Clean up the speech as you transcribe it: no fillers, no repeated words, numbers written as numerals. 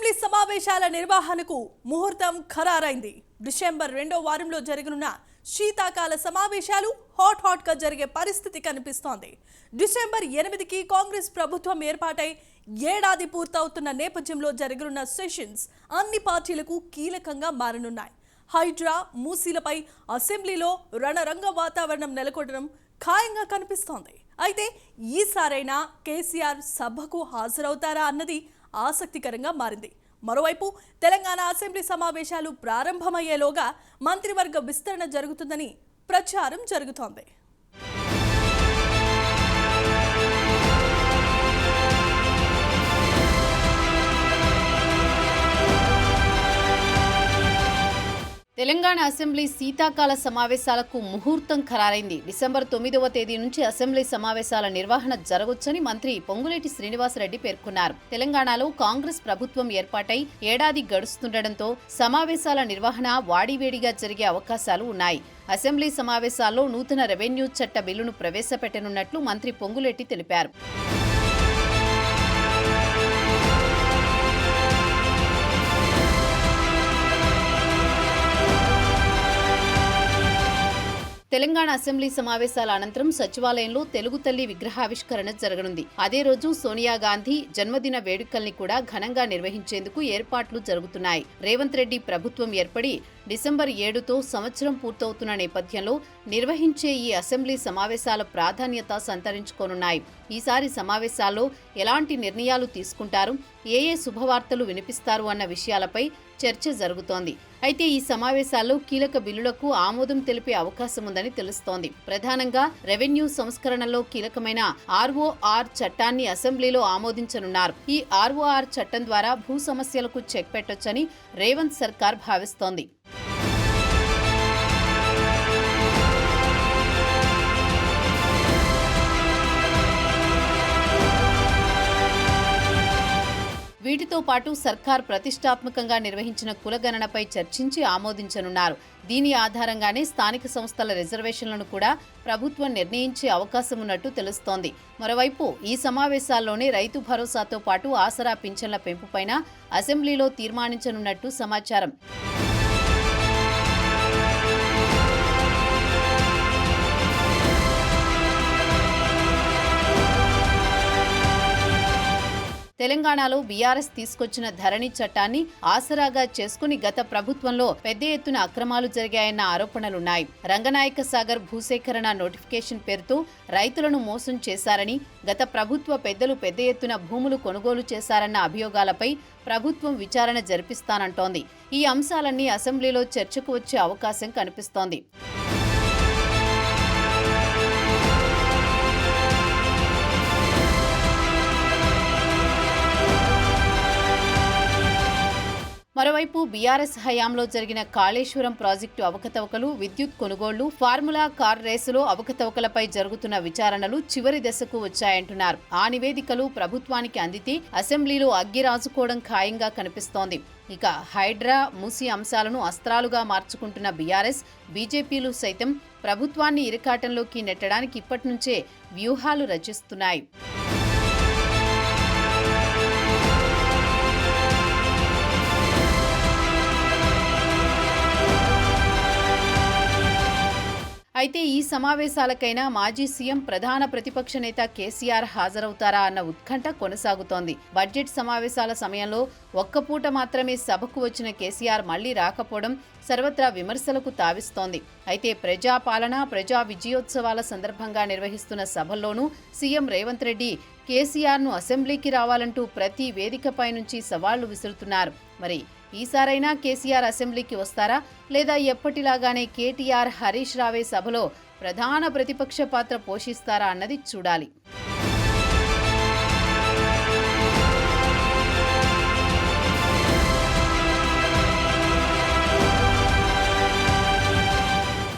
Assembly సమావేశాల నిర్వహణకు ముహూర్తం ఖరారైంది. డిసెంబర్ 2వ వారంలో జరగనున్న శీతాకాల సమావేశాలు హాట్ గా జరిగే పరిస్థితి కనిపిస్తోంది. డిసెంబర్ 8కి కాంగ్రెస్ ప్రభుత్వం ఏర్పాటై ఏడాది పూర్తవుతున్న నేపథ్యంలో జరగనున్న సెషన్స్ అన్ని పార్టీలకు కీలకంగా మారనున్నాయి. హైడ్రా, మూసీలపై అసెంబ్లీలో రణరంగ వాతావరణం నెలకొనడం ఖాయంగా కనిపిస్తోంది. అయితే ఈసారైనా కేసీఆర్ సభకు హాజరవుతారా అన్నది ఆసక్తికరంగా మారింది. మరోవైపు తెలంగాణ అసెంబ్లీ సమావేశాలు ప్రారంభమయ్యేలోగా మంత్రివర్గ విస్తరణ జరుగుతుందని ప్రచారం జరుగుతోంది. తెలంగాణ అసెంబ్లీ శీతాకాల సమావేశాలకు ముహూర్తం ఖరారైంది. డిసెంబర్ 9వ తేదీ నుంచి అసెంబ్లీ సమావేశాల నిర్వహణ జరగొచ్చని మంత్రి పొంగులేటి శ్రీనివాసరెడ్డి పేర్కొన్నారు. తెలంగాణలో కాంగ్రెస్ ప్రభుత్వం ఏర్పాటై ఏడాది గడుస్తుండటంతో సమావేశాల నిర్వహణ వాడివేడిగా జరిగే అవకాశాలు ఉన్నాయి. అసెంబ్లీ సమావేశాల్లో నూతన రెవెన్యూ చట్ట బిల్లును ప్రవేశపెట్టనున్నట్లు మంత్రి పొంగులేటి తెలిపారు. తెలంగాణ అసెంబ్లీ సమావేశాల అనంతరం సచివాలయంలో తెలుగు తల్లి విగ్రహావిష్కరణ జరగనుంది. అదే రోజు సోనియా గాంధీ జన్మదిన వేడుకల్ని కూడా ఘనంగా నిర్వహించేందుకు ఏర్పాట్లు జరుగుతున్నాయి. రేవంత్ రెడ్డి ప్రభుత్వం ఏర్పడి డిసెంబర్ 7తో సంవత్సరం పూర్తవుతున్న నేపథ్యంలో నిర్వహించే ఈ అసెంబ్లీ సమావేశాల ప్రాధాన్యత సంతరించుకోనున్నాయి. ఈసారి సమావేశాల్లో ఎలాంటి నిర్ణయాలు తీసుకుంటారు, ఏ శుభవార్తలు వినిపిస్తారు అన్న విషయాలపై చర్చ జరుగుతోంది. అయితే ఈ సమావేశాల్లో కీలక బిల్లులకు ఆమోదం తెలిపే అవకాశం ఉందని తెలుస్తోంది. ప్రధానంగా రెవెన్యూ సంస్కరణలో కీలకమైన ఆర్ఓఆర్ చట్టాన్ని అసెంబ్లీలో ఆమోదించనున్నారు. ఈ ఆర్ఓఆర్ చట్టం ద్వారా భూ సమస్యలకు చెక్ పెట్టొచ్చని రేవంత్ సర్కార్ భావిస్తోంది. వీటితో పాటు సర్కార్ ప్రతిష్టాత్మకంగా నిర్వహించిన కులగణనపై చర్చించి ఆమోదించనున్నారు. దీని ఆధారంగానే స్థానిక సంస్థల రిజర్వేషన్లను కూడా ప్రభుత్వం నిర్ణయించే అవకాశం ఉన్నట్టు తెలుస్తోంది. మరోవైపు ఈ సమావేశాల్లోనే రైతు భరోసాతో పాటు ఆసరా పింఛన్ల పెంపుపైన అసెంబ్లీలో తీర్మానించనున్నట్టు సమాచారం. తెలంగాణలో బీఆర్ఎస్ తీసుకొచ్చిన ధరణి చట్టాన్ని ఆసరాగా చేసుకుని గత ప్రభుత్వంలో పెద్ద ఎత్తున అక్రమాలు జరిగాయన్న ఆరోపణలున్నాయి. రంగనాయక సాగర్ భూసేకరణ నోటిఫికేషన్ పేరుతో రైతులను మోసం చేశారని, గత ప్రభుత్వ పెద్దలు పెద్ద ఎత్తున భూములు కొనుగోలు చేశారన్న అభియోగాలపై ప్రభుత్వం విచారణ జరిపిస్తానంటోంది. ఈ అంశాలన్నీ అసెంబ్లీలో చర్చకు వచ్చే అవకాశం కనిపిస్తోంది. మరోవైపు బీఆర్ఎస్ హయాంలో జరిగిన కాళేశ్వరం ప్రాజెక్టు అవకతవకలు, విద్యుత్ కొనుగోళ్లు, ఫార్ములా కార్ రేసులో అవకతవకలపై జరుగుతున్న విచారణలు చివరి దశకు వచ్చాయంటున్నారు. ఆ నివేదికలు ప్రభుత్వానికి అందితే అసెంబ్లీలో అగ్గి రాజుకోవడం ఖాయంగా కనిపిస్తోంది. ఇక హైడ్రా, మూసీ అంశాలను అస్త్రాలుగా మార్చుకుంటున్న బీఆర్ఎస్, బీజేపీలు సైతం ప్రభుత్వాన్ని ఇరకాటంలోకి నెట్టడానికి ఇప్పటి నుంచే వ్యూహాలు రచిస్తున్నాయి. అయితే ఈ సమావేశాలకైనా మాజీ సీఎం, ప్రధాన ప్రతిపక్ష నేత కేసీఆర్ హాజరవుతారా అన్న ఉత్కంఠ కొనసాగుతోంది. బడ్జెట్ సమావేశాల సమయంలో ఒక్కపూట మాత్రమే సభకు వచ్చిన కేసీఆర్ మళ్లీ రాకపోవడం సర్వత్రా విమర్శలకు తావిస్తోంది. అయితే ప్రజాపాలన, ప్రజా విజయోత్సవాల సందర్భంగా నిర్వహిస్తున్న సభల్లోనూ సీఎం రేవంత్ రెడ్డి కేసీఆర్ను అసెంబ్లీకి రావాలంటూ ప్రతి వేదికపై నుంచి సవాళ్లు విసురుతున్నారు. మరి ఈసారైనా కేసీఆర్ అసెంబ్లీకి వస్తారా, లేదా ఎప్పటిలాగానే కేటీఆర్, హరీష్ రావే సభలో ప్రధాన ప్రతిపక్ష పాత్ర పోషిస్తారా అన్నది చూడాలి.